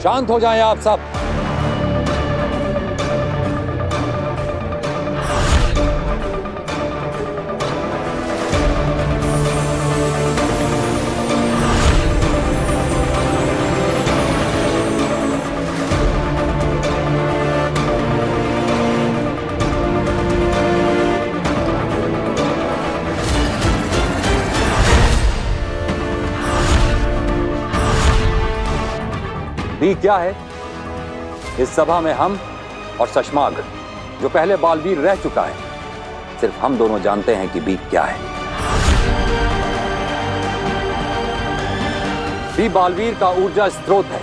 शांत हो जाएं आप सब। बी क्या है? इस सभा में हम और शशमाग, जो पहले बालवीर रह चुका है, सिर्फ हम दोनों जानते हैं कि बी क्या है। बी बालवीर का ऊर्जा स्रोत है।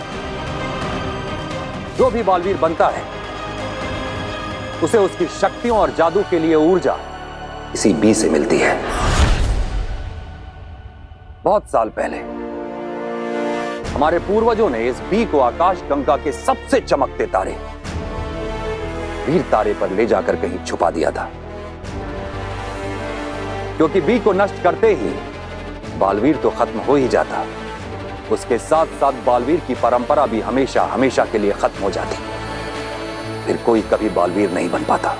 जो भी बालवीर बनता है उसे उसकी शक्तियों और जादू के लिए ऊर्जा इसी बी से मिलती है। बहुत साल पहले हमारे पूर्वजों ने इस बी को आकाश गंगा के सबसे चमकते तारे वीर तारे पर ले जाकर कहीं छुपा दिया था, क्योंकि बी को नष्ट करते ही बालवीर तो खत्म हो ही जाता, उसके साथ साथ बालवीर की परंपरा भी हमेशा हमेशा के लिए खत्म हो जाती। फिर कोई कभी बालवीर नहीं बन पाता।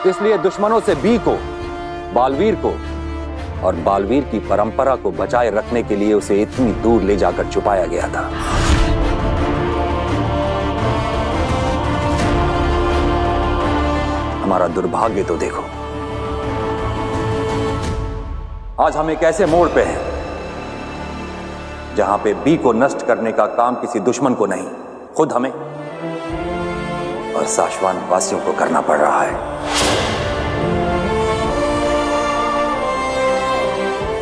इसलिए दुश्मनों से बी को, बालवीर को और बालवीर की परंपरा को बचाए रखने के लिए उसे इतनी दूर ले जाकर छुपाया गया था। हमारा दुर्भाग्य तो देखो, आज हम एक ऐसे मोड़ पे हैं जहां पे बी को नष्ट करने का काम किसी दुश्मन को नहीं, खुद हमें और शाश्वान वासियों को करना पड़ रहा है।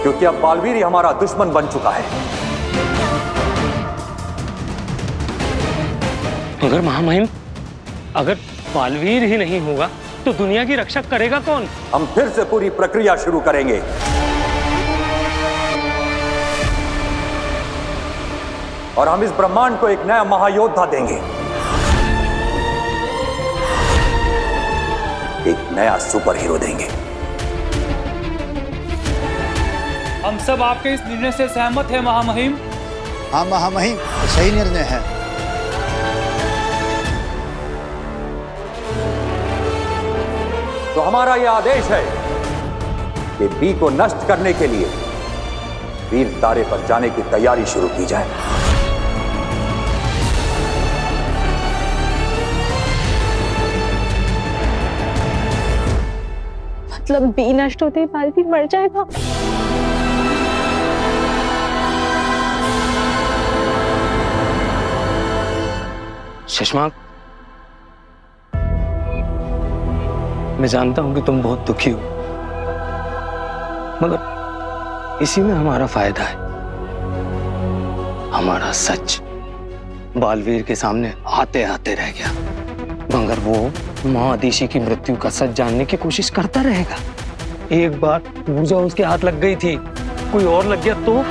क्योंकि अब बालवीर ही हमारा दुश्मन बन चुका है। अगर महामहिम, अगर बालवीर ही नहीं होगा तो दुनिया की रक्षा करेगा कौन? हम फिर से पूरी प्रक्रिया शुरू करेंगे। और हम इस ब्रह्मांड को एक नया महायोद्धा देंगे, एक नया सुपर हीरो देंगे। हम सब आपके इस निर्णय से सहमत हैं महामहिम। हाँ महामहिम, सही निर्णय है। तो हमारा यह आदेश है कि बी को नष्ट करने के लिए वीर तारे पर जाने की तैयारी शुरू की जाए। मतलब बी नष्ट होते ही बालवीर मर जाएगा? शशमाक, मैं जानता हूं कि तुम बहुत दुखी हो, मगर इसी में हमारा फायदा है। हमारा सच बालवीर के सामने आते आते रह गया, मगर वो मां आदिशि की मृत्यु का सच जानने की कोशिश करता रहेगा। एक बार ऊर्जा उसके हाथ लग गई थी, कोई और लग गया तो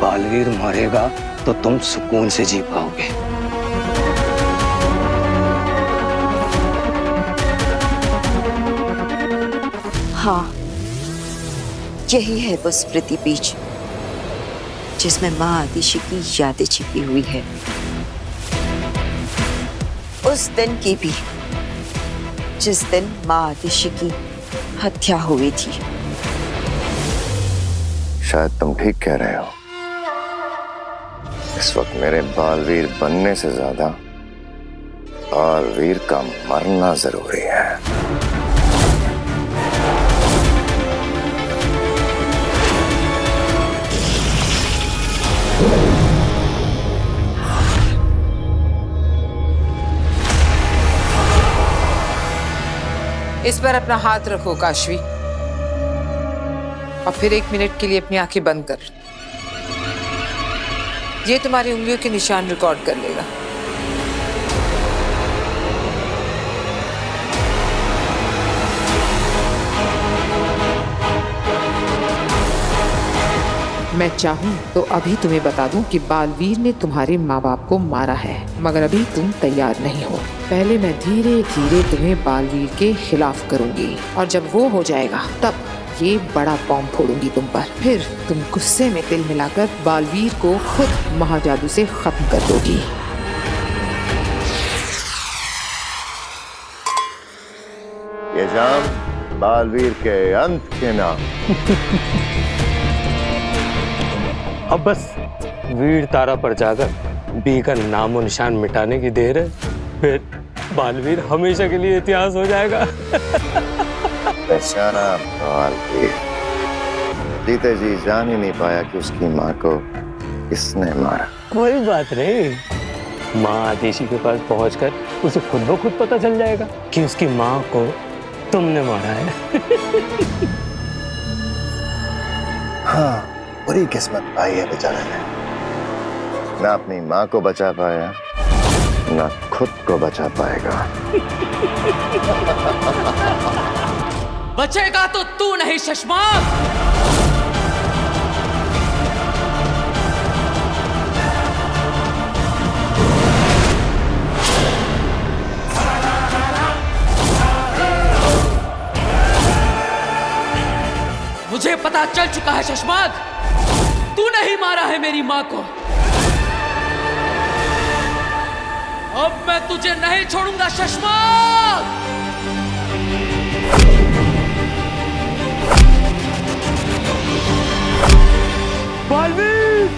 बालवीर मरेगा तो तुम सुकून से जी पाओगे। हाँ, यही है वो स्मृति बीज जिसमें मां आदिशि की यादें छिपी हुई है, उस दिन की भी जिस दिन मां आदिशि की हत्या हुई थी। शायद तुम ठीक कह रहे हो। इस वक्त मेरे बालवीर बनने से ज्यादा बालवीर का मरना जरूरी है। इस पर अपना हाथ रखो काशवी, और फिर 1 मिनट के लिए अपनी आंखें बंद कर। ये तुम्हारी उंगलियों के निशान रिकॉर्ड कर लेगा। मैं चाहूं तो अभी तुम्हें बता दूं कि बालवीर ने तुम्हारे माँ बाप को मारा है, मगर अभी तुम तैयार नहीं हो। पहले मैं धीरे धीरे तुम्हें बालवीर के खिलाफ करूंगी, और जब वो हो जाएगा तब ये बड़ा बॉम्ब फोड़ूंगी तुम पर। फिर तुम गुस्से में तिल मिलाकर बालवीर को खुद महाजादू से खत्म कर दोगी। ये जाम बालवीर के अंत के नाम। अब बस वीर तारा पर जाकर बी का नामो निशान मिटाने की देर है, फिर बालवीर हमेशा के लिए इतिहास हो जाएगा। बेचारा बालवीर जीते जी जान ही नहीं पाया कि उसकी माँ को किसने मारा। कोई बात नहीं, माँ आदेशी के पास पहुंचकर उसे खुद ब खुद पता चल जाएगा कि उसकी माँ को तुमने मारा है। हाँ, बुरी किस्मत पाई है बेचारे ने। ना अपनी माँ को बचा पाया, ना खुद को बचा पाएगा। बचेगा तो तू नहीं शशमाक। मुझे पता चल चुका है शशमाक, तूने ही मारा है मेरी माँ को। अब मैं तुझे नहीं छोड़ूंगा शशमाक। बालवीर!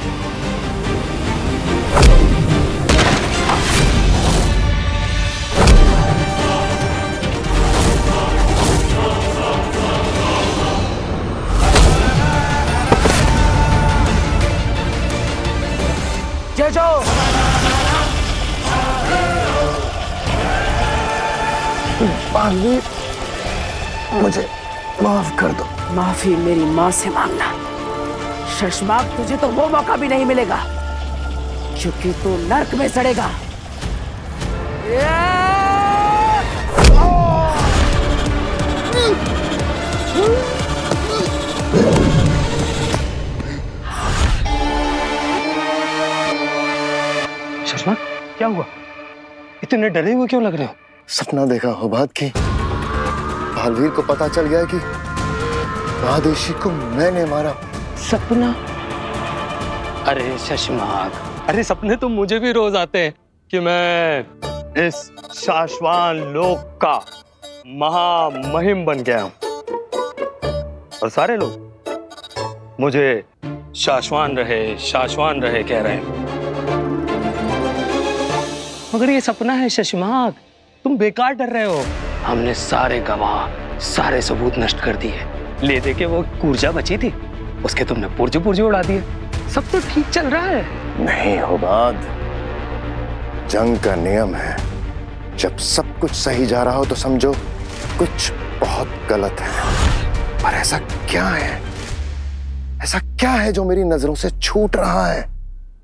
जय जाओ। बालवीर, मुझे माफ कर दो। माफी मेरी माँ से मांगना। शशमाक, तुझे तो वो मौका भी नहीं मिलेगा क्योंकि तू नर्क में सड़ेगा। शशमाक, क्या हुआ? इतने डरे हुए क्यों लग रहे हो? सपना देखा हो बात की। बालवीर को पता चल गया कि आदेशी को मैंने मारा। सपना? अरे शशमाक, अरे सपने तो मुझे भी रोज आते हैं कि मैं इस शाश्वान लोक का महामहिम बन गया हूं और सारे लोग मुझे शाश्वान रहे कह रहे हैं। मगर ये सपना है शशमाक, तुम बेकार डर रहे हो। हमने सारे गवाह, सारे सबूत नष्ट कर दिए। ले दे के वो ऊर्जा बची थी, उसके तुमने पुर्जे उड़ा दिए। सब तो ठीक चल रहा है। नहीं होबाद, जंग का नियम है, जब सब कुछ सही जा रहा हो तो समझो कुछ बहुत गलत है। पर ऐसा क्या है? ऐसा क्या है जो मेरी नजरों से छूट रहा है?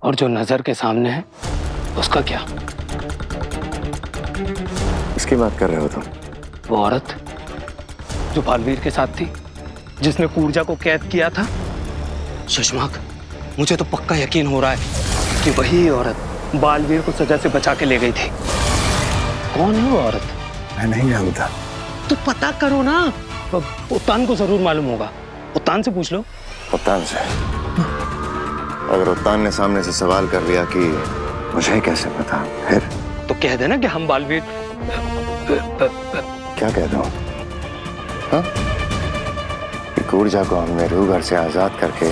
और जो नजर के सामने है उसका क्या? किसकी बात कर रहे हो तुम? वो औरत जो बालवीर के साथ थी, जिसने ऊर्जा को कैद किया था। शशमाक, मुझे तो पक्का यकीन हो रहा है कि वही औरत बालवीर को सजा से बचा के ले गई थी। कौन है वो औरत? मैं नहीं जानता। तो पता करो ना, उत्तान को जरूर मालूम होगा। उत्तान से पूछ लो। उत्तान से? अगर उत्तान ने सामने से सवाल कर लिया कि मुझे कैसे पता, फिर तो कह देना कि हम बालवीर। क्या कह दूं? हाँ? ऊर्जा को हमने रूह घर से आजाद करके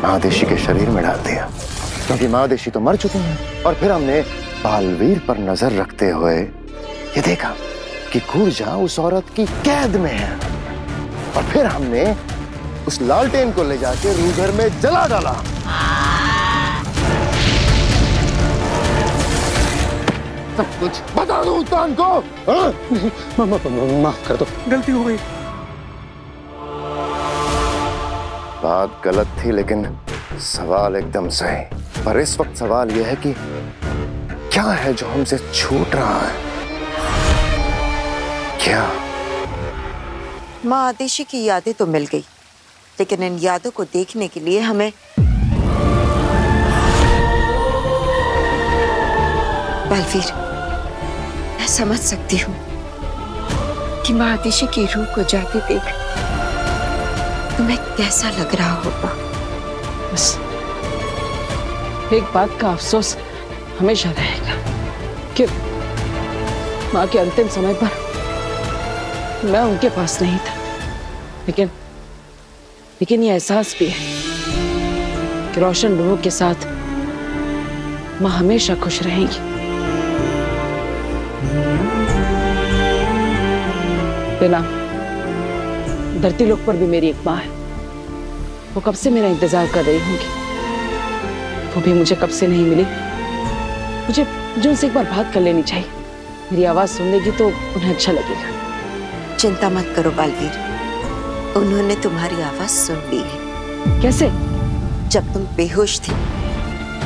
महादेशी के शरीर में डाल दिया, क्योंकि महादेशी तो मर चुके हैं। और फिर हमने बालवीर पर नजर रखते हुए ये देखा कि ऊर्जा उस औरत की कैद में है। और फिर हमने उस लालटेन को ले जाके रूह घर में जला डाला। सब कुछ बता दो उत्तान को। माफ कर दो, गलती हो गई। बात गलत थी लेकिन सवाल एकदम सही। पर इस वक्त सवाल यह है कि क्या है जो हमसे छूट रहा है? क्या? माँ आदेशी की यादें तो मिल गई, लेकिन इन यादों को देखने के लिए हमें बालवीर, मैं समझ सकती हूँ कि माँ आदेशी की रूह को जाते देख तुम्हें कैसा लग रहा होगा? बस एक बात का अफसोस हमेशा रहेगा कि माँ के अंतिम समय पर मैं उनके पास नहीं था। लेकिन ये एहसास भी है कि रोशन लोगों के साथ माँ हमेशा खुश रहेंगी। बिना धरती लोक पर भी मेरी एक माँ है, वो कब से मेरा इंतजार कर रही होंगी। वो भी मुझे कब से नहीं मिली। मुझे उनसे एक बार बात कर लेनी चाहिए। मेरी आवाज सुन लेगी तो उन्हें अच्छा लगेगा। चिंता मत करो बालवीर, उन्होंने तुम्हारी आवाज सुन ली है। कैसे? जब तुम बेहोश थी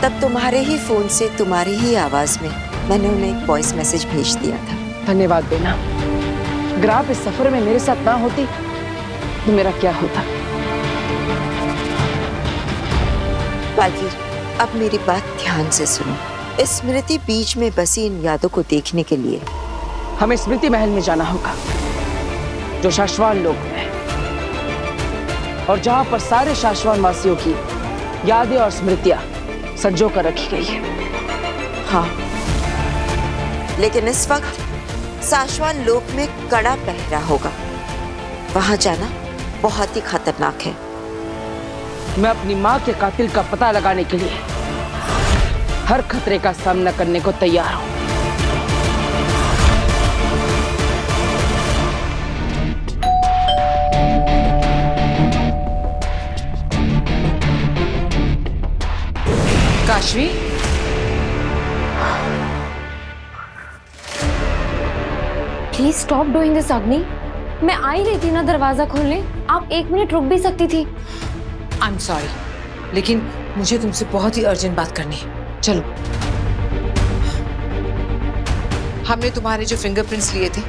तब तुम्हारे ही फोन से तुम्हारी ही आवाज में मैंने उन्हें एक वॉइस मैसेज भेज दिया था। धन्यवाद बेना। अगर आप इस सफर में मेरे साथ ना होती तो मेरा क्या होता? बालवीर, अब मेरी बात ध्यान से सुनो। इस स्मृति बीच में बसी इन यादों को देखने के लिए हमें स्मृति महल में जाना होगा, जो शाश्वान लोक में है, और जहां पर सारे शाश्वान वासियों की यादें और स्मृतियां संजो कर रखी गई है। हाँ, लेकिन इस वक्त शाश्वान लोक में कड़ा पहरा होगा। वहां जाना बहुत ही खतरनाक है। मैं अपनी माँ के कातिल का पता लगाने के लिए हर खतरे का सामना करने को तैयार हूं। Kashvi, please stop doing this अग्नि। मैं आ ही रही थी ना दरवाजा खोलने, आप 1 मिनट रुक भी सकती थी। आई एम सॉरी, लेकिन मुझे तुमसे बहुत ही अर्जेंट बात करनी है। चलो। हमने तुम्हारे जो फिंगरप्रिंट्स लिए थे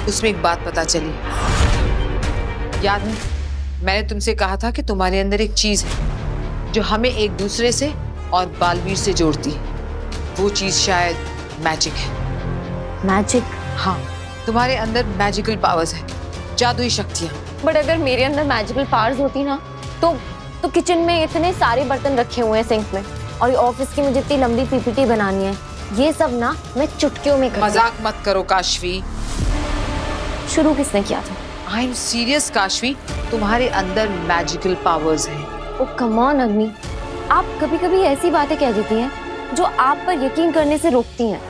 उसमें एक बात पता चली। याद है, मैंने तुमसे कहा था कि तुम्हारे अंदर एक चीज है जो हमें एक दूसरे से और बालवीर से जोड़ती है। वो चीज शायद मैजिक है। मैजिक? हाँ, तुम्हारे अंदर मैजिकल पावर्स है, जादुई शक्तियाँ। बट अगर मेरे अंदर मैजिकल पावर्स होती ना तो किचन में इतने सारे बर्तन रखे हुए हैं सिंक में, और ये ऑफिस की मुझे इतनी लंबी पीपीटी बनानी है, ये सब ना मैं चुटकियों में करती। मजाक मत करो काशवी। शुरू किसने किया था? आई एम सीरियस काशवी, तुम्हारे अंदर मैजिकल पावर्स हैं। ओ कम ऑन अग्नि, आप कभी कभी ऐसी बातें कह देती हैं जो आप पर यकीन करने से रोकती हैं।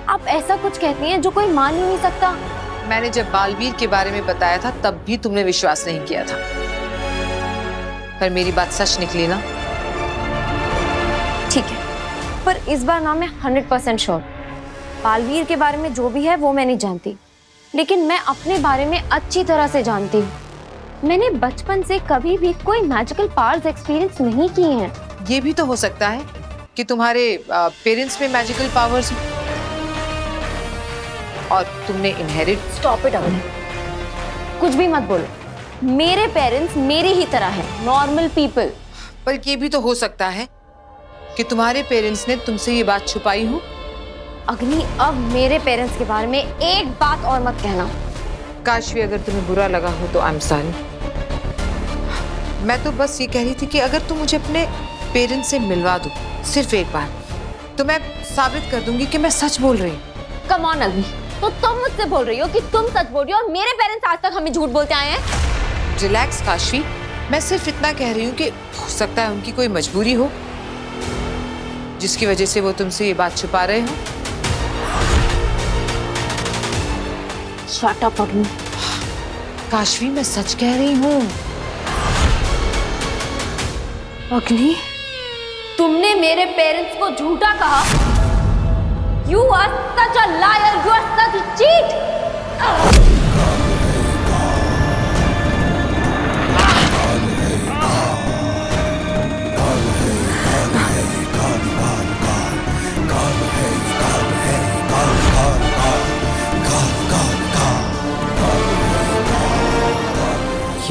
आप ऐसा कुछ कहती हैं जो कोई मान ही नहीं सकता। मैंने जब बालवीर के बारे में बताया था तब भी तुमने विश्वास नहीं किया था, पर मेरी बात सच निकली ना। ठीक है, पर इस बार ना मैं 100% श्योर। बालवीर के बारे में जो भी है वो मैं नहीं जानती, लेकिन मैं अपने बारे में अच्छी तरह से जानती हूँ। मैंने बचपन से कभी भी कोई मैजिकल पावर्स एक्सपीरियंस नहीं किए हैं। ये भी तो हो सकता है कि तुम्हारे पेरेंट्स में मैजिकल पावर्स हो और तुमने इनहेरिट। स्टॉप इट अग्नि, कुछ भी मत बोलो। मेरे पेरेंट्स मेरी ही तरह हैं, नॉर्मल पीपल। पर ये भी तो हो सकता है कि तुम्हारे पेरेंट्स ने तुमसे ये बात छुपाई हो। अग्नि, अब मेरे पेरेंट्स के बारे में एक बात और मत कहना। काशवी, अगर तुम्हें बुरा लगा हो तो आई एम सॉरी। मैं तो बस ये कह रही थी कि अगर तुम मुझे अपने पेरेंट्स से मिलवा दो सिर्फ एक बार, तो मैं साबित कर दूंगी कि मैं सच बोल रही हूँ। कम ऑन अग्नि, तो तुम मुझसे बोल रही हो कि तुम सच बोल रही हो और मेरे पेरेंट्स आज तक हमें झूठ बोलते आए हैं? रिलैक्स काशवी, मैं सिर्फ इतना कह रही हूँ कि हो सकता है उनकी कोई मजबूरी हो जिसकी वजह से वो तुमसे ये बात छुपा रहे हो। शट अप अग्नि। काशवी, मैं सच कह रही हूँ। अग्नि, तुमने मेरे पेरेंट्स को झूठा कहा। You are such a liar. You are such a cheat.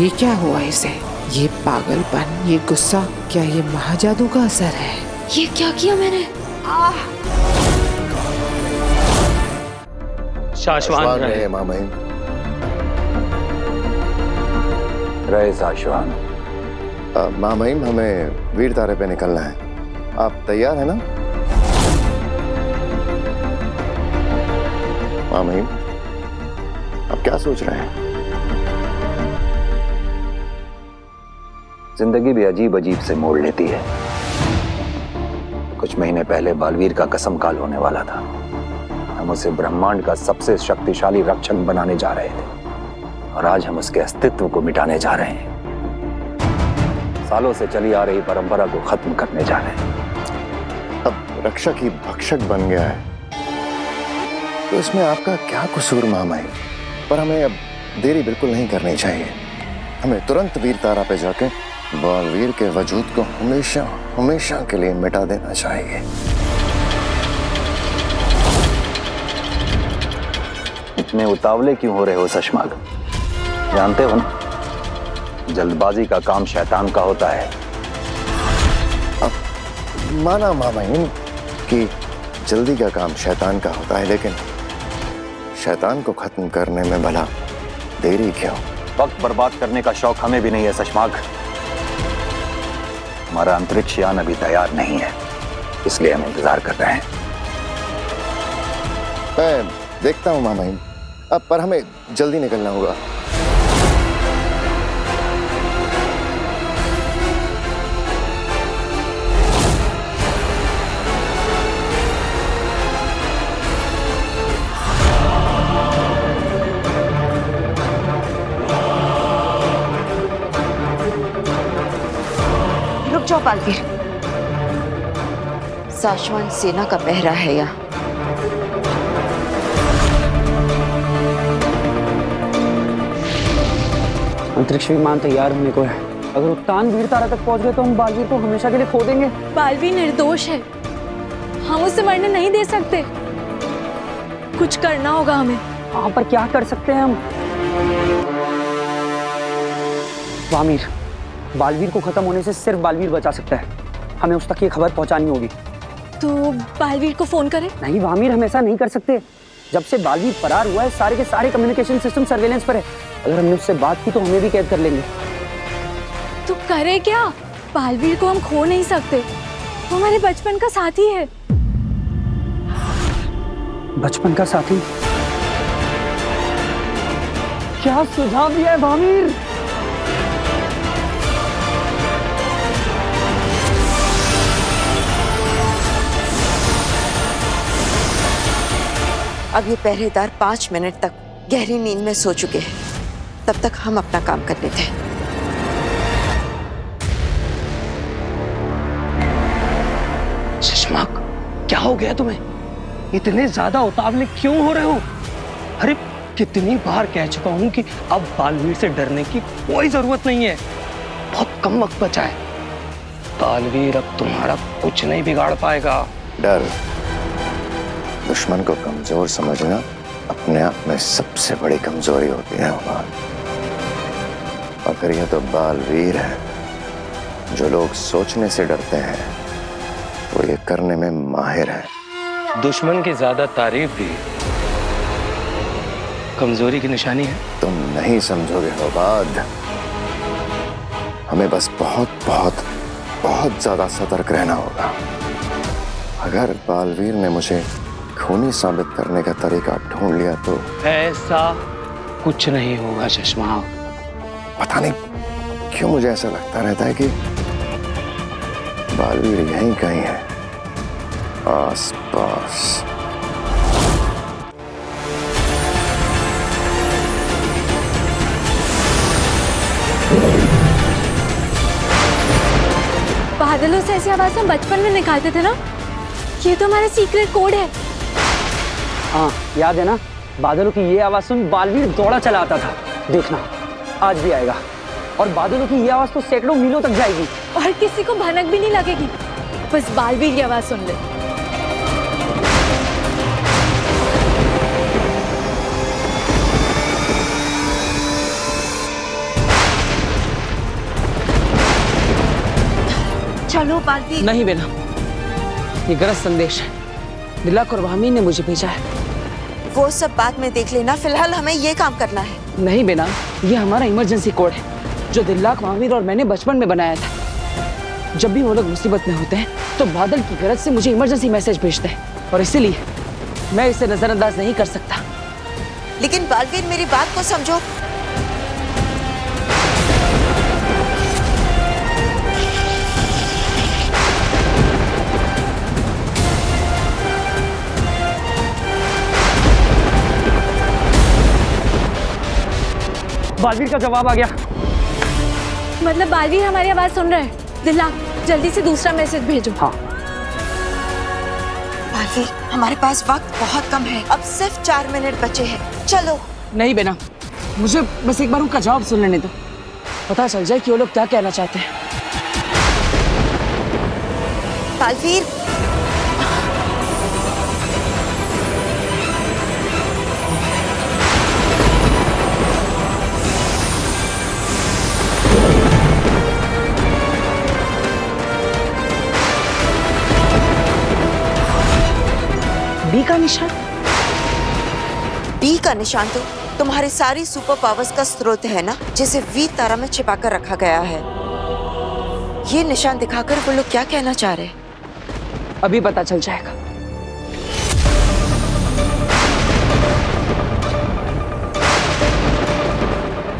ये क्या हुआ इसे? ये पागलपन, ये गुस्सा, क्या ये महाजादू का असर है? ये क्या किया मैंने? शाश्वान रहे माँ महिम। रहे शाश्वान। माँ महिम, हमें वीर तारे पे निकलना है। आप तैयार है ना? माँ महिम, आप क्या सोच रहे हैं? जिंदगी भी अजीब अजीब से मोड़ लेती है। कुछ महीने पहले बालवीर का कसम काल होने वाला था। हम उसे ब्रह्मांड का सबसे शक्तिशाली रक्षक बनाने जा रहे थे और आज हम उसके अस्तित्व को मिटाने जा रहे हैं। सालों से चली आ रही परंपरा को खत्म करने जा रहे हैं। अब रक्षक ही भक्षक बन गया है, तो इसमें आपका क्या कसूर माँ महिम? पर हमें अब देरी बिल्कुल नहीं करनी चाहिए। हमें तुरंत वीर तारा पे जाके बालवीर के वजूद को हमेशा हमेशा के लिए मिटा देना चाहिए। इतने उतावले क्यों हो रहे हो शशमाग? जानते हो ना, जल्दबाजी का काम शैतान का होता है। अब माना माँ महिम कि जल्दी का काम शैतान का होता है, लेकिन शैतान को खत्म करने में भला देरी क्यों? वक्त बर्बाद करने का शौक हमें भी नहीं है शशमाग। हमारा अंतरिक्ष यान अभी तैयार नहीं है, इसलिए हम इंतजार कर रहे हैं। मैं देखता हूँ माँ महिम, अब पर हमें जल्दी निकलना होगा। रुक जाओ बालवीर, साशवान सेना का पहरा है यहाँ। अंतरिक्ष विमान तैयार होने को है। अगर उत्तान वीर तारा तक पहुंच गए तो हम बालवीर को हमेशा के लिए खो देंगे। बालवीर निर्दोष है, हम उसे मरने नहीं दे सकते। कुछ करना होगा हमें। हाँ, पर क्या कर सकते हैं हम? वामीर, बालवीर को खत्म होने से सिर्फ बालवीर बचा सकता है। हमें उस तक ये खबर पहुंचानी होगी। तो बालवीर को फोन करें? नहीं वामीर, हम ऐसा नहीं कर सकते। जब से बालवीर फरार हुआ है, सारे के सारे कम्युनिकेशन सिस्टम सर्वेलेंस पर है। अगर हमने उससे बात की तो हमें भी कैद कर लेंगे। तो करे क्या? बालवीर को हम खो नहीं सकते, वो हमारे बचपन का साथी है। बचपन का साथी? क्या सुझाव दिया है वामीर? अब ये पहरेदार 5 मिनट तक गहरी नींद में सो चुके हैं, तब तक हम अपना काम कर लेते हैं। शशमाक, क्या हो गया तुम्हें? इतने ज्यादा उतावले क्यों हो रहे हो? अरे कितनी बार कह चुका हूं कि अब बालवीर से डरने की कोई जरूरत नहीं है। बहुत कम वक्त बचा है। बालवीर अब तुम्हारा कुछ नहीं बिगाड़ पाएगा। डर, दुश्मन को कमजोर समझना अपने आप में सबसे बड़ी कमजोरी होती है उमान। और फिर यह तो बालवीर है। जो लोग सोचने से डरते हैं वो ये करने में माहिर है। दुश्मन की ज्यादा तारीफ भी कमजोरी की निशानी है। तुम नहीं समझोगे होबाद। हमें बस बहुत बहुत बहुत ज्यादा सतर्क रहना होगा। अगर बालवीर ने मुझे खूनी साबित करने का तरीका ढूंढ लिया तो ऐसा कुछ नहीं होगा शशमाक। पता नहीं क्यों मुझे ऐसा लगता रहता है कि बालवीर यहीं कहीं है, आस पास। बादलों से ऐसी आवाज हम बचपन में निकालते थे ना, ये तो हमारा सीक्रेट कोड है। हाँ, याद है ना? बादलों की ये आवाज सुन बालवीर दौड़ा चला आता था। देखना, आज भी आएगा। और बादलों की ये आवाज तो सैकड़ों मीलों तक जाएगी और किसी को भनक भी नहीं लगेगी। बस बालवीर की आवाज सुन ले। चलो बालवीर। नहीं बेना, ये गलत संदेश है। दिलक और वामी ने मुझे भेजा है। वो सब बाद में देख लेना, फिलहाल हमें ये काम करना है। नहीं बेना, ये हमारा इमरजेंसी कोड है। जो दिल्लाक, महावीर और मैंने बचपन में बनाया था। जब भी वो लोग मुसीबत में होते हैं तो बादल की गरज से मुझे इमरजेंसी मैसेज भेजते हैं और इसीलिए मैं इसे नजरअंदाज नहीं कर सकता। लेकिन बालवीर, मेरी बात को समझो। बालवीर का जवाब आ गया। मतलब बालवीर हमारी आवाज सुन रहे हैं। दिल्लाक, जल्दी से दूसरा मैसेज भेजो। हाँ। बालवीर, हमारे पास वक्त बहुत कम है, अब सिर्फ 4 मिनट बचे हैं। चलो। नहीं बेना, मुझे बस एक बार उनका जवाब सुन लेने दो, पता चल जाए कि वो लोग क्या कहना चाहते हैं। बालवीर, बी का निशान? बी का निशान तो तुम्हारी सारी सुपर पावर्स का स्रोत है ना, जिसे वी तारा में छिपा कर रखा गया है। ये निशान दिखाकर वो लोग क्या कहना चाह रहे हैं? अभी पता चल जाएगा।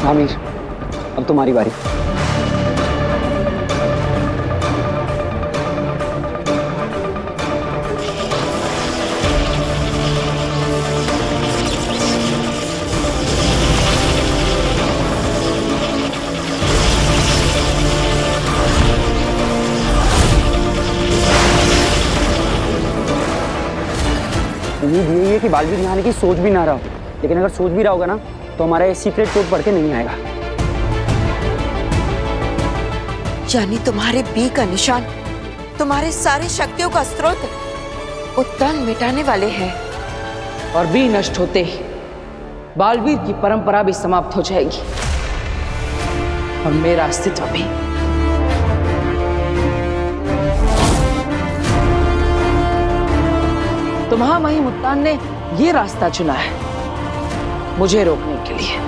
आमिर, अब तुम्हारी बारी। उम्मीद यही है कि बालवीर यहाँ आने की सोच भी ना रहा हो, लेकिन अगर सोच भी रहा होगा ना तो हमारा ये सीक्रेट कोड पढ़ के नहीं आएगा। यानी तुम्हारे बी का निशान तुम्हारे सारी शक्तियों का स्रोत उत्तान मिटाने वाले हैं। और बी नष्ट होते ही बालवीर की परंपरा भी समाप्त हो जाएगी और मेरा अस्तित्व भी। तो महामहिम उत्तान ने ये रास्ता चुना है मुझे रोकने के लिए।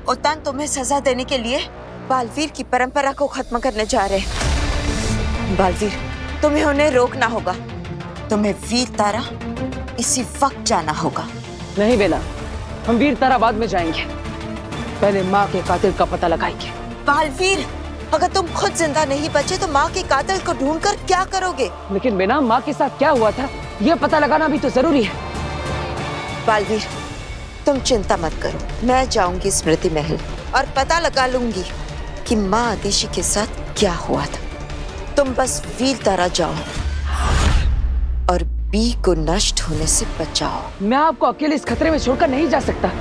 उत्तान तुम्हें सजा देने के लिए बालवीर की परंपरा को खत्म करने जा रहे हैं। बालवीर, तुम्हें उन्हें रोकना होगा। तुम्हें वीर तारा इसी वक्त जाना होगा। नहीं बेला, हम वीर तारा बाद में जाएंगे, पहले माँ के कातिल का पता लगाएंगे। बालवीर, अगर तुम खुद जिंदा नहीं बचे तो माँ के कातिल को ढूंढकर क्या करोगे? लेकिन बेना, माँ के साथ क्या हुआ था ये पता लगाना भी तो जरूरी है। बालवीर, तुम चिंता मत करो, मैं जाऊंगी स्मृति महल और पता लगा लूंगी कि माँ आदिशी के साथ क्या हुआ था। तुम बस वीर तारा जाओ और बी को नष्ट होने से बचाओ। मैं आपको अकेले इस खतरे में छोड़कर नहीं जा सकता।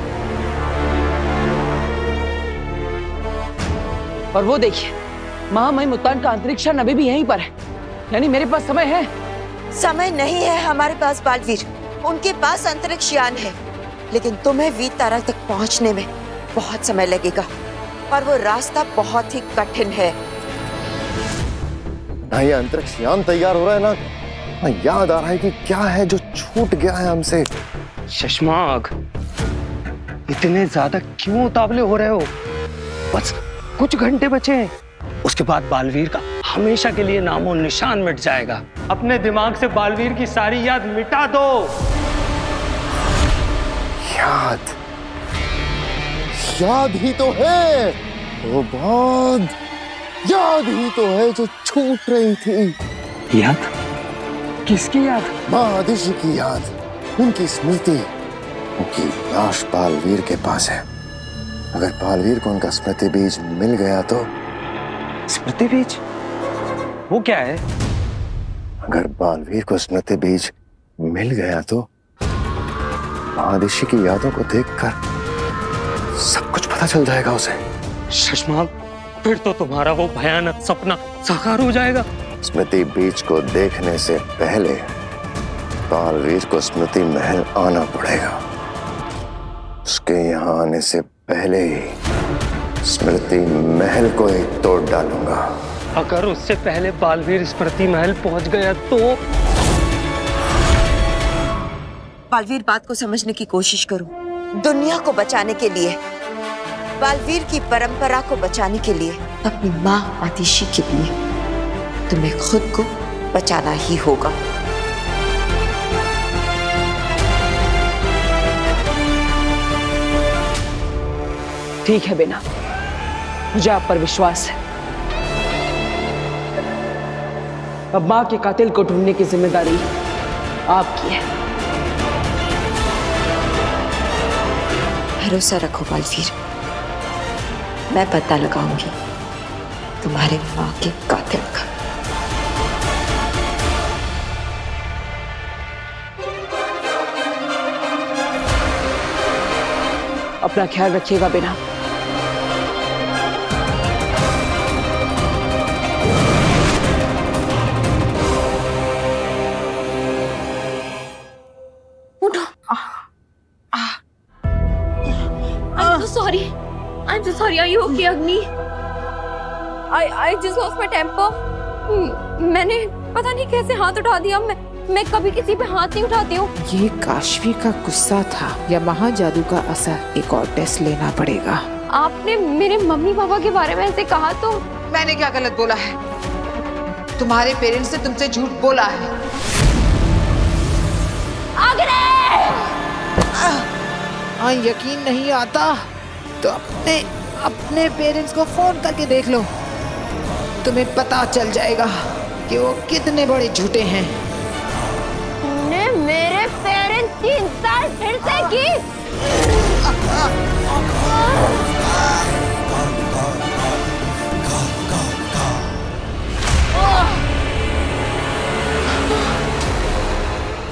और वो देखिए, महामहिम उत्तान का अंतरिक्ष यान अभी भी यहीं पर है, यानी मेरे पास समय है। समय नहीं है हमारे पास बालवीर, उनके पास अंतरिक्ष यान है, लेकिन तुम्हें वीर तारा तक पहुंचने में बहुत समय लगेगा और वो रास्ता बहुत ही कठिन है। ना ये अंतरिक्ष यान तैयार हो रहा है ना याद आ रहा है कि क्या है जो छूट गया है हमसे। शशमाग, इतने ज्यादा क्यों उतावले हो रहे हो? बस कुछ घंटे बचे हैं, उसके बाद बालवीर का हमेशा के लिए नामो निशान मिट जाएगा। अपने दिमाग से बालवीर की सारी याद मिटा दो। याद ही तो है वो, बहुत याद ही तो है जो छूट रही थी। याद? किसकी याद? माँ आदिशी की याद, उनकी स्मृति। उनकी लाश बालवीर के पास है। अगर बालवीर को उनका स्मृति बीज मिल गया तो। स्मृति बीज? वो क्या है? अगर बालवीर को स्मृति बीज मिल गया तो आदिशी की यादों को देखकर सब कुछ पता चल जाएगा उसे। शशमाग, फिर तो तुम्हारा वो भयानक सपना साकार हो जाएगा। स्मृति बीज को देखने से पहले बालवीर को स्मृति महल आना पड़ेगा। उसके यहाँ आने से पहले ही स्मृति महल को ही तोड़ डालूंगा। अगर उससे पहले बालवीर स्मृति महल पहुंच गया तो? बालवीर, बात को समझने की कोशिश करो। दुनिया को बचाने के लिए, बालवीर की परंपरा को बचाने के लिए, अपनी माँ आतिशी के लिए तुम्हें खुद को बचाना ही होगा। ठीक है बेना, मुझे आप पर विश्वास है। अब माँ के कातिल को ढूंढने की जिम्मेदारी आपकी है। भरोसा रखो बालवीर, मैं पता लगाऊंगी तुम्हारे माँ के कातिल का। अपना ख्याल रखिएगा बेना। I'm so sorry. Are you okay, Agni? I just lost my temper. मैंने पता नहीं कैसे हाथ उठा दिया। मैं कभी किसी पे हाथ नहीं उठाती हूँ। ये काशवी का गुस्सा था या महाजादू का असर? एक और टेस्ट लेना पड़ेगा। आपने मेरे मम्मी पापा के बारे में ऐसे कहा तो? मैंने क्या गलत बोला है? तुम्हारे पेरेंट्स ने तुमसे झूठ बोला है। यकीन नहीं आता तो अपने पेरेंट्स को फोन करके देख लो, तुम्हें पता चल जाएगा कि वो कितने बड़े झूठे हैं। तुमने मेरे पेरेंट्स की इंसल्ट फिर से की।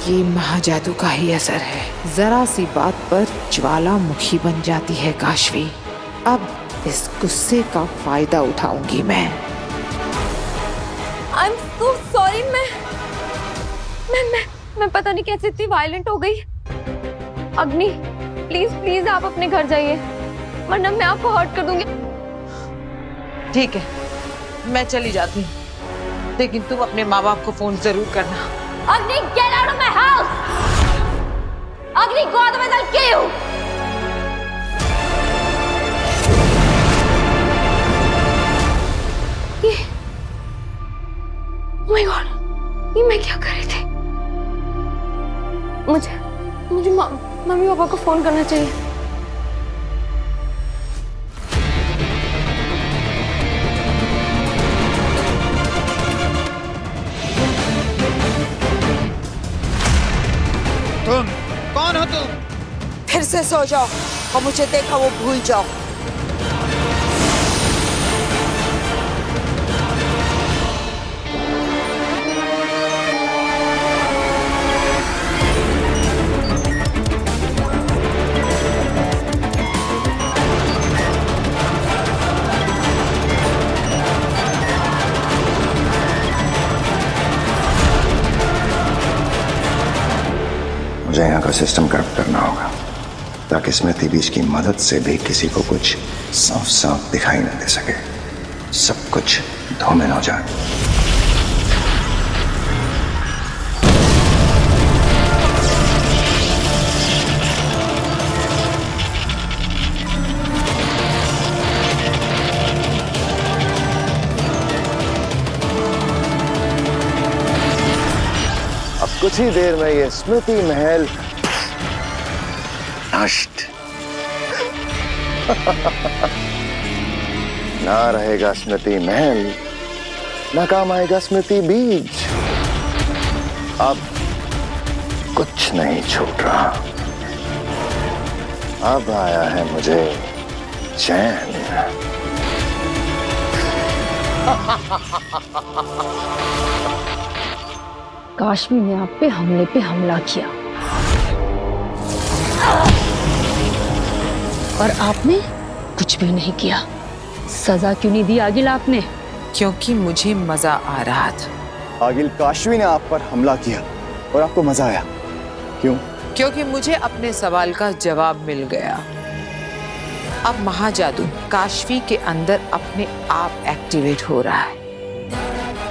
ये महाजादू का ही असर है। जरा सी बात पर ज्वालामुखी बन जाती है काशवी। अब इस गुस्से का फायदा उठाऊंगी मैं। I'm so sorry। मैं पता नहीं कैसे इतनी वायलेंट हो गई। अग्नि, प्लीज आप अपने घर जाइए, वरना मैं आपको हर्ट कर दूंगी। ठीक है, मैं चली जाती हूँ, लेकिन तुम अपने माँ बाप को फोन जरूर करना। Agni, get out of my house! Agni, go otherwise I'll kill you! Oh my God, ये मैं क्या कर रही थी? मुझे मम्मी पापा को फोन करना चाहिए। तुम कौन हो? तुम फिर से सो जाओ और मुझे देखा वो भूल जाओ। मुझे यहाँ का सिस्टम करप्ट करना होगा ताकि स्मृति बीज की मदद से भी किसी को कुछ साफ साफ दिखाई न दे सके, सब कुछ धूमिल हो जाए। कुछ ही देर में ये स्मृति महल नष्ट। ना रहेगा स्मृति महल, ना काम आएगा स्मृति बीज। अब कुछ नहीं छूट रहा। अब आया है मुझे चैन। काशवी ने आप पे हमला किया और आपने कुछ भी नहीं किया। सजा क्यों नहीं दी आगिल आपने? क्योंकि मुझे मजा आ रहा था। आगिल, काशवी ने आप पर हमला किया और आपको मजा आया। क्यों? क्योंकि मुझे अपने सवाल का जवाब मिल गया। अब महाजादू काशवी के अंदर अपने आप एक्टिवेट हो रहा है,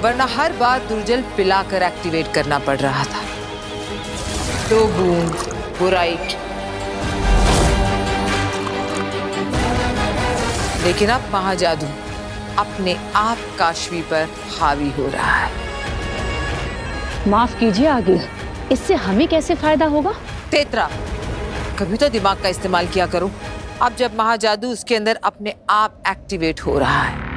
वरना हर बार दुर्जल पिलाकर एक्टिवेट करना पड़ रहा था। 2 बूंद बुराई की। लेकिन अब महाजादू अपने आप काशवी पर हावी हो रहा है। माफ कीजिए आगिल, इससे हमें कैसे फायदा होगा? तेतरा, कभी तो दिमाग का इस्तेमाल किया करो। अब जब महाजादू उसके अंदर अपने आप एक्टिवेट हो रहा है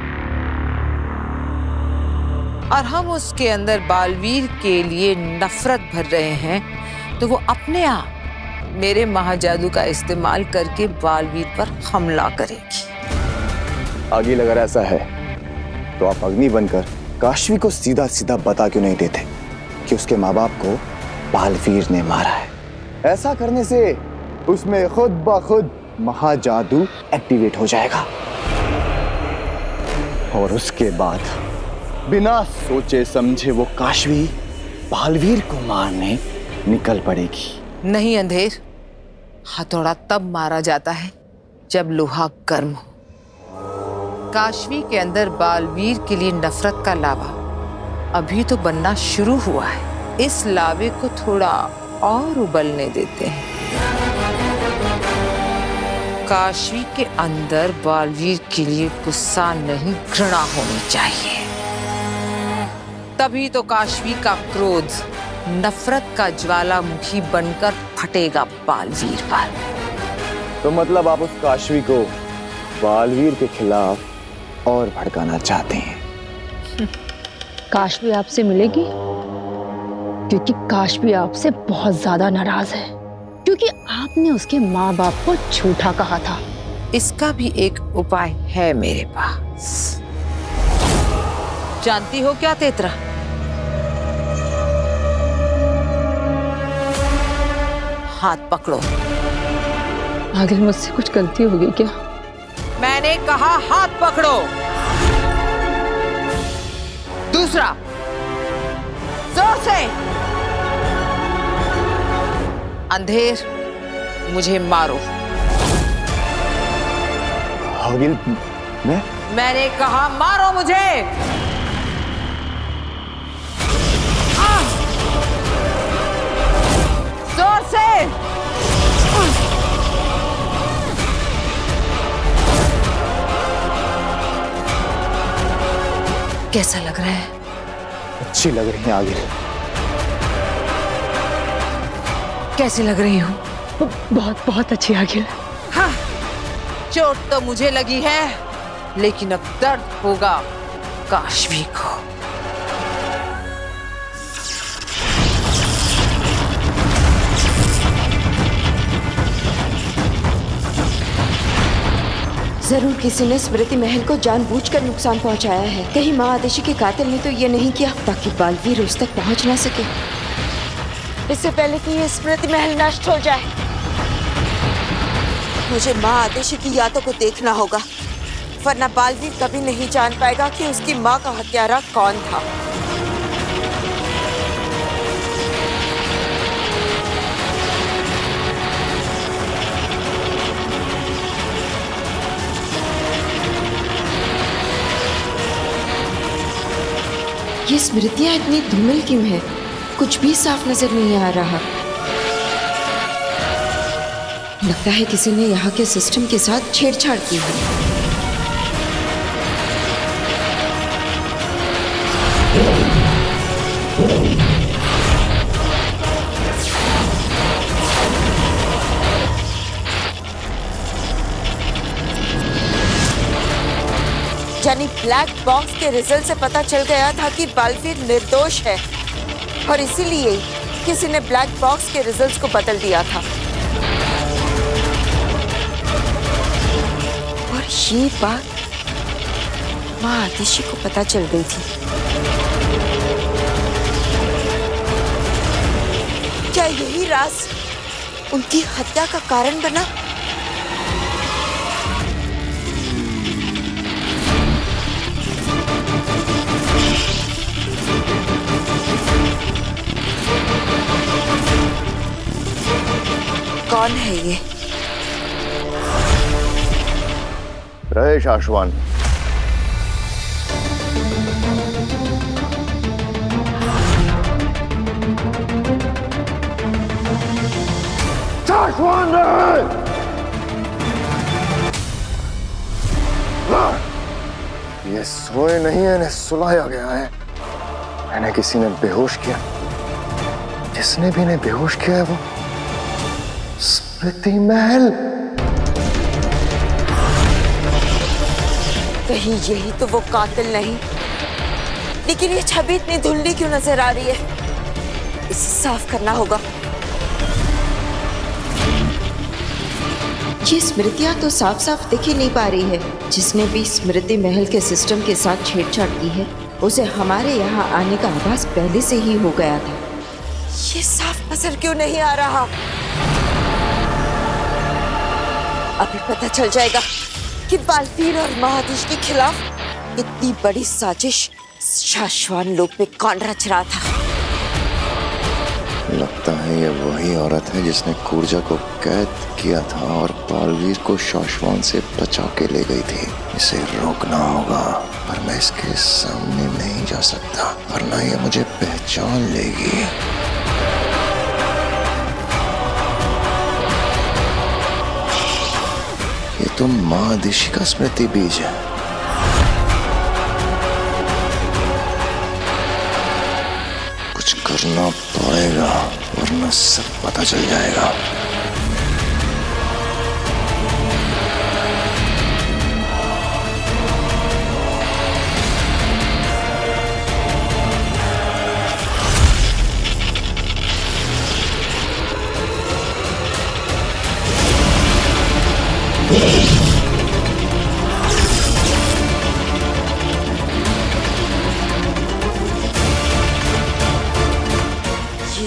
और हम उसके अंदर बालवीर के लिए नफरत भर रहे हैं, तो वो अपने आप मेरे महाजादू का इस्तेमाल करके बालवीर पर हमला करेगी। आगिल, अगर ऐसा है तो आप अग्नि बनकर काशवी को सीधा सीधा बता क्यों नहीं देते कि उसके माँ बाप को बालवीर ने मारा है? ऐसा करने से उसमें खुद ब खुद महाजादू एक्टिवेट हो जाएगा और उसके बाद बिना सोचे समझे वो काशवी बालवीर को मारने निकल पड़ेगी। नहीं अंधेर, हथौड़ा तब मारा जाता है जब लोहा गर्म हो। काशवी के अंदर बालवीर के लिए नफरत का लावा अभी तो बनना शुरू हुआ है। इस लावे को थोड़ा और उबलने देते हैं। काशवी के अंदर बालवीर के लिए गुस्सा नहीं, घृणा होनी चाहिए। तभी तो काशवी का क्रोध नफरत का ज्वालामुखी बनकर फटेगा बालवीर पर। तो मतलब आप उस काशवी को बालवीर के खिलाफ और भड़काना चाहते हैं? काशवी आपसे मिलेगी क्योंकि काशवी आपसे बहुत ज्यादा नाराज है, क्योंकि आपने उसके माँ बाप को झूठा कहा था। इसका भी एक उपाय है मेरे पास। जानती हो क्या तेतरा? हाथ पकड़ो। आगिल, मुझसे कुछ गलती हो गई क्या? मैंने कहा हाथ पकड़ो। दूसरा, जोर से। अंधेर, मुझे मारो। आगिल, मैंने कहा मारो मुझे। जोर से। कैसा लग रहा है? अच्छी लग रही है आगिल। कैसी लग रही हूँ? बहुत बहुत अच्छी आगिल। हाँ, चोट तो मुझे लगी है, लेकिन अब दर्द होगा काशवी को। जरूर किसी ने स्मृति महल को जानबूझकर नुकसान पहुंचाया है। कहीं माँ आदेशी के कातिल ने तो ये नहीं किया ताकि बालवीर उस तक पहुंच ना सके। इससे पहले कि ये स्मृति महल नष्ट हो जाए, मुझे माँ आदेशी की यादों को देखना होगा, वरना बालवीर कभी नहीं जान पाएगा कि उसकी माँ का हत्यारा कौन था। ये स्मृतियां इतनी धूमिल क्यों है? कुछ भी साफ नजर नहीं आ रहा। लगता है किसी ने यहाँ के सिस्टम के साथ छेड़छाड़ की है। यानी ब्लैक बॉक्स के रिजल्ट से पता चल गया था कि बालवीर निर्दोष है और इसीलिए किसी ने ब्लैक बॉक्स के रिजल्ट्स को बदल दिया था। और ये बात माँ आदिशी को पता चल गई थी। क्या यही राज उनकी हत्या का कारण बना? कौन है ये? रहे आशवान। शाश्वान रहे। ये सोए नहीं है, इन्हें सुलाया गया है। इन्हें किसी ने बेहोश किया। जिसने भी इन्हें बेहोश किया है वो स्मृति महल। कहीं यही तो वो कातिल नहीं, लेकिन ये छवि इतनी धुंधली क्यों नजर आ रही है? इसे साफ करना होगा। ये स्मृतियां तो साफ साफ दिख ही नहीं पा रही है। जिसने भी स्मृति महल के सिस्टम के साथ छेड़छाड़ की है उसे हमारे यहाँ आने का आभास पहले से ही हो गया था। ये साफ नजर क्यों नहीं आ रहा? अभी पता चल जाएगा कि बालवीर और महादेश के खिलाफ इतनी बड़ी साजिश शाश्वान लोक में कौन रच रहा था। लगता है ये वही औरत है जिसने कूर्जा को कैद किया था और बालवीर को शाश्वान से बचा के ले गई थी। इसे रोकना होगा, पर मैं इसके सामने नहीं जा सकता वरना ये मुझे पहचान लेगी। ये तो महादेशी का स्मृति बीज है। कुछ करना पड़ेगा वरना सब पता चल जाएगा।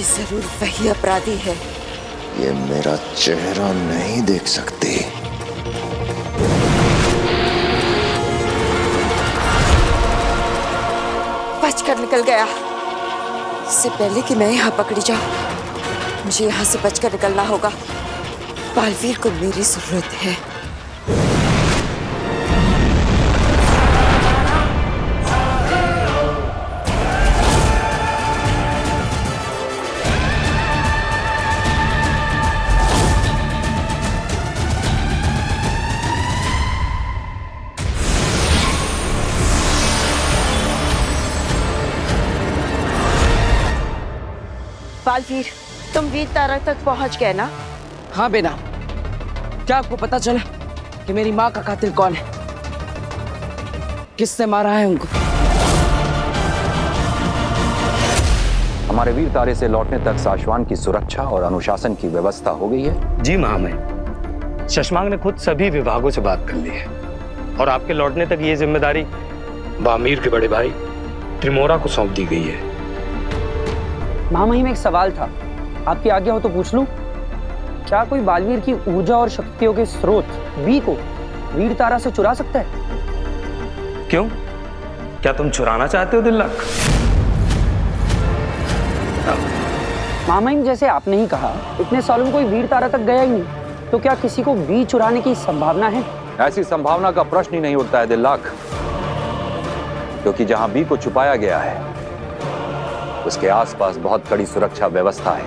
जरूर वही अपराधी है। ये मेरा चेहरा नहीं देख सकती। बचकर निकल गया। इससे पहले कि मैं यहाँ पकड़ी जाऊं, मुझे यहाँ से बचकर निकलना होगा। बालवीर को मेरी जरूरत है। बालवीर, तुम वीर तारा तक पहुंच गए ना? हाँ बेना, क्या आपको पता चला कि मेरी माँ का कातिल कौन है? किसने मारा है उनको? हमारे वीर तारे से लौटने तक शाश्वान की सुरक्षा और अनुशासन की व्यवस्था हो गई है। जी महामहिम, शशमांग ने खुद सभी विभागों से बात कर ली है और आपके लौटने तक ये जिम्मेदारी बामीर के बड़े भाई त्रिमोरा को सौंप दी गई है। महामहिम, एक सवाल था, आपकी आज्ञा हो तो पूछ लूं? क्या कोई बालवीर की ऊर्जा और शक्तियों के स्रोत बी को वीर तारा से चुरा सकता है? क्यों, क्या तुम चुराना चाहते हो दिल्लक? महामहिम, जैसे आपने ही कहा, इतने सालों में कोई वीर तारा तक गया ही नहीं, तो क्या किसी को बी चुराने की संभावना है? ऐसी संभावना का प्रश्न ही नहीं उठता है दिल्लक, क्योंकि जहां बी को छुपाया गया है उसके आसपास बहुत कड़ी सुरक्षा व्यवस्था है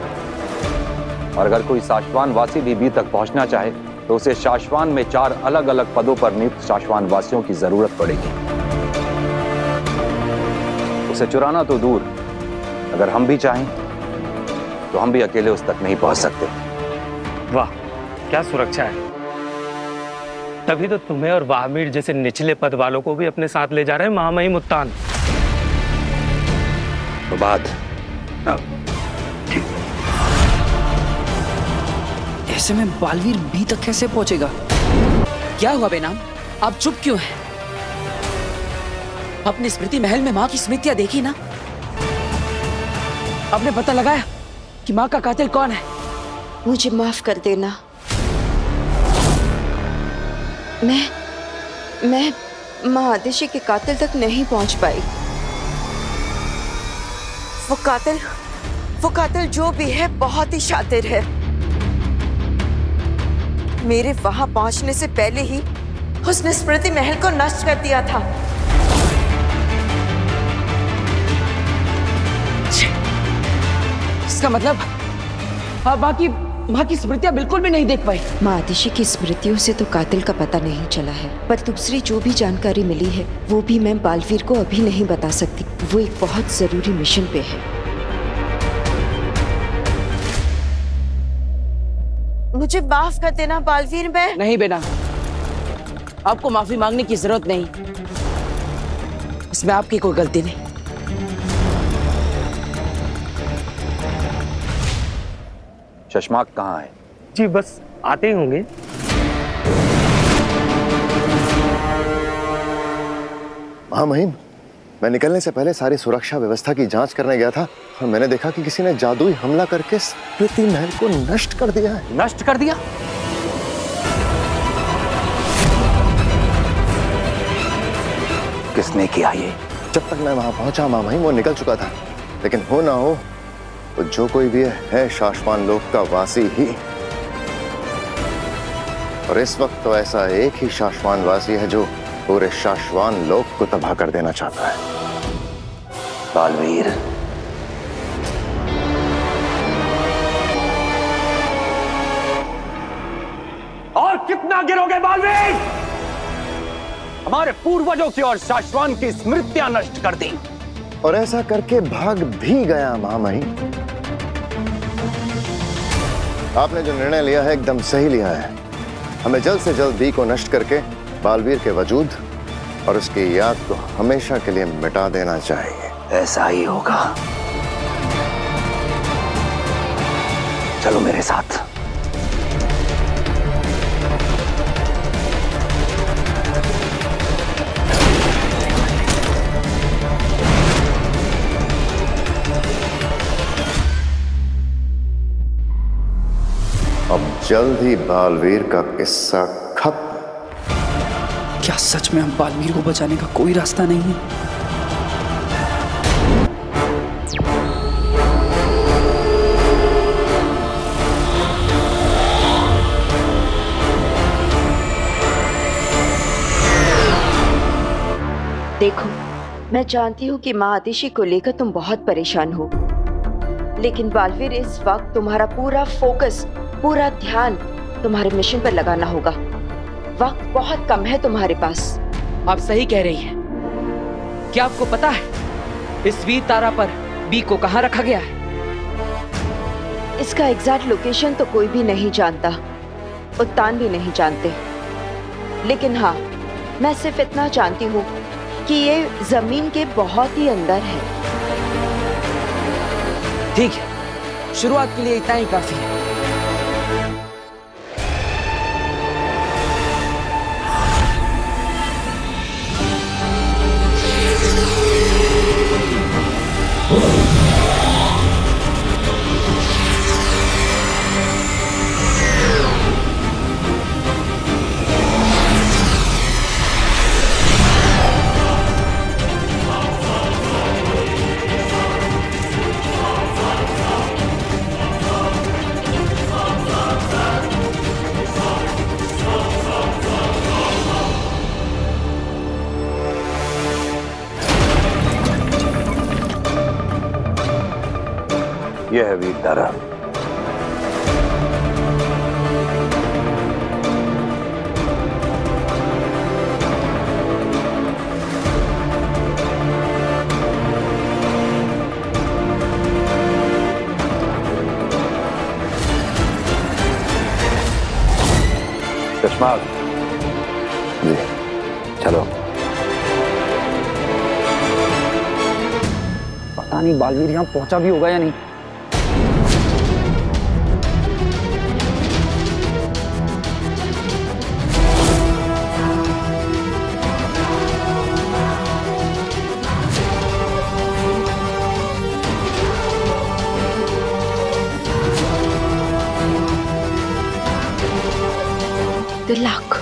और अगर कोई शाश्वान वासी भी बी तक पहुंचना चाहे तो उसे शाश्वान में 4 अलग अलग पदों पर नियुक्त शाश्वान वासियों की जरूरत पड़ेगी। उसे चुराना तो दूर, अगर हम भी चाहें तो हम भी अकेले उस तक नहीं पहुंच सकते। वाह, क्या सुरक्षा है! तभी तो तुम्हें और वाहमीर जैसे निचले पद वालों को भी अपने साथ ले जा रहे हैं महामहिम उत्तान। तो बात ऐसे में बालवीर बी तक कैसे पहुंचेगा? क्या हुआ बेनाम, आप चुप क्यों हैं? अपनी स्मृति महल में माँ की स्मृतियां देखी ना? आपने पता लगाया कि माँ का कातिल कौन है? मुझे माफ कर देना। मैं महादेशी के कातिल तक नहीं पहुंच पाई। वो कातिल जो भी है बहुत ही शातिर है। मेरे वहां पहुंचने से पहले ही उसने स्मृति महल को नष्ट कर दिया था। इसका मतलब आप बाकी माँ की स्मृतियाँ बिल्कुल भी नहीं देख पाई। माँ आदिशी की स्मृतियों से तो कातिल का पता नहीं चला है, पर दूसरी जो भी जानकारी मिली है वो भी मैं बालवीर को अभी नहीं बता सकती। वो एक बहुत जरूरी मिशन पे है। मुझे माफ कर देना बालवीर। मैं नहीं बेटा, आपको माफी मांगने की जरूरत नहीं, इसमें आपकी कोई गलती नहीं। शशमाक कहाँ है? जी बस आते ही होंगे। हाँ महिम, मैं निकलने से पहले सारी सुरक्षा व्यवस्था की जांच करने गया था और मैंने देखा कि किसी ने जादुई हमला करके स्मृति महल को नष्ट कर दिया है। नष्ट कर दिया? किसने किया ये? जब तक मैं वहां पहुंचा माँ महिम वो निकल चुका था, लेकिन हो ना हो तो जो कोई भी है शाश्वान लोक का वासी ही। और इस वक्त तो ऐसा एक ही शाश्वान वासी है जो पूरे शाश्वान लोक को तबाह कर देना चाहता है। बालवीर। और कितना गिरोगे बालवीर? हमारे पूर्वजों की और शाश्वान की स्मृतियां नष्ट कर दी और ऐसा करके भाग भी गया महामहिम। आपने जो निर्णय लिया है एकदम सही लिया है। हमें जल्द से जल्द बी को नष्ट करके बालवीर के वजूद और उसकी याद को हमेशा के लिए मिटा देना चाहिए। ऐसा ही होगा। चलो मेरे साथ। अब जल्द ही बालवीर का किस्सा खत्म। क्या सच में हम बालवीर को बचाने का कोई रास्ता नहीं है? देखो, मैं जानती हूँ कि माँ आदिशी को लेकर तुम बहुत परेशान हो, लेकिन बालवीर इस वक्त तुम्हारा पूरा फोकस, पूरा ध्यान तुम्हारे मिशन पर लगाना होगा। वक्त बहुत कम है तुम्हारे पास। आप सही कह रही हैं। क्या आपको पता है इस वीर तारा पर बी को कहाँ रखा गया है? इसका एग्जैक्ट लोकेशन तो कोई भी नहीं जानता, उत्तान भी नहीं जानते, लेकिन हाँ, मैं सिर्फ इतना जानती हूँ कि ये जमीन के बहुत ही अंदर है। ठीक है, शुरुआत के लिए इतना ही काफी है। यह है वीर तारा। शशमाक जी चलो। पता नहीं बालवीर यहाँ पहुंचा भी होगा या नहीं। Good luck.